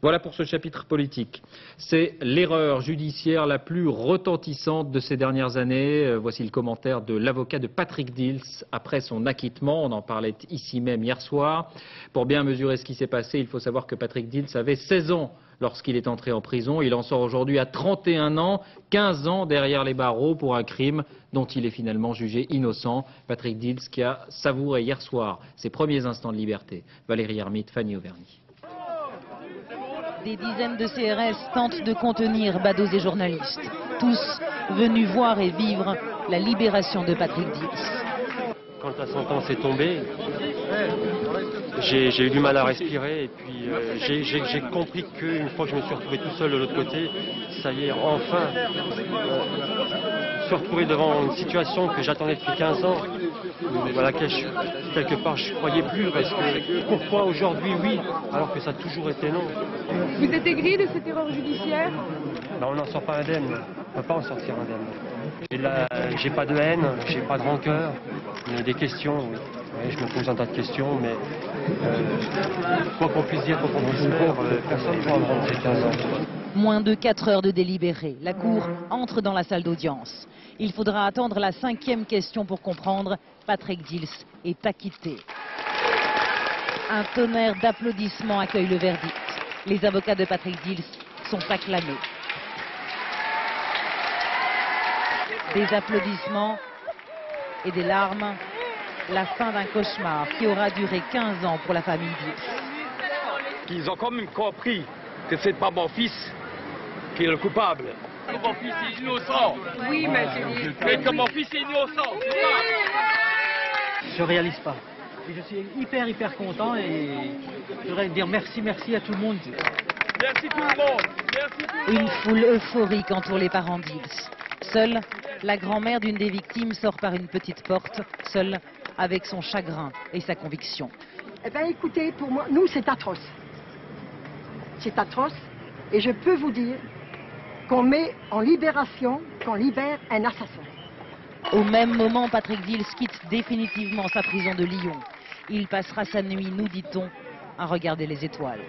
Voilà pour ce chapitre politique. C'est l'erreur judiciaire la plus retentissante de ces dernières années. Voici le commentaire de l'avocat de Patrick Dils après son acquittement. On en parlait ici même hier soir. Pour bien mesurer ce qui s'est passé, il faut savoir que Patrick Dils avait 16 ans lorsqu'il est entré en prison. Il en sort aujourd'hui à 31 ans, 15 ans derrière les barreaux pour un crime dont il est finalement jugé innocent. Patrick Dils qui a savouré hier soir ses premiers instants de liberté. Valérie Hermite, Fanny Auvergne. Des dizaines de CRS tentent de contenir badauds et journalistes, tous venus voir et vivre la libération de Patrick Dils. Quand la sentence est tombée, j'ai eu du mal à respirer et puis j'ai compris qu'une fois que je me suis retrouvé tout seul de l'autre côté, ça y est, enfin, je me suis retrouvé devant une situation que j'attendais depuis 15 ans, à laquelle quelque part je ne croyais plus, parce que pourquoi aujourd'hui oui, alors que ça a toujours été non. Vous êtes aigri de cette erreur judiciaire? Ben, on n'en sort pas indemne, on ne peut pas en sortir indemne. J'ai pas de haine, j'ai pas de rancœur, il y a des questions, oui. Oui, je me pose un tas de questions, mais quoi qu'on puisse dire, quoi qu'on puisse faire, personne ne pourra me rendre ces 15 ans. Moins de 4 heures de délibéré, la Cour entre dans la salle d'audience. Il faudra attendre la 5e question pour comprendre. Patrick Dils est acquitté. Un tonnerre d'applaudissements accueille le verdict. Les avocats de Patrick Dils sont acclamés. Des applaudissements et des larmes. La fin d'un cauchemar qui aura duré 15 ans pour la famille Dils. Ils ont quand même compris que c'est pas mon fils qui est le coupable. Mon fils est innocent. Oui, mais que mon fils est innocent. Je réalise pas. Et je suis hyper content et je voudrais dire merci à tout le monde. Merci tout le monde. Merci tout le monde. Une foule euphorique entoure les parents Dils. Seule, la grand-mère d'une des victimes sort par une petite porte, seule avec son chagrin et sa conviction. Eh bien écoutez, pour moi, nous c'est atroce. C'est atroce et je peux vous dire qu'on met en libération, qu'on libère un assassin. Au même moment, Patrick Dils quitte définitivement sa prison de Lyon. Il passera sa nuit, nous dit-on, à regarder les étoiles.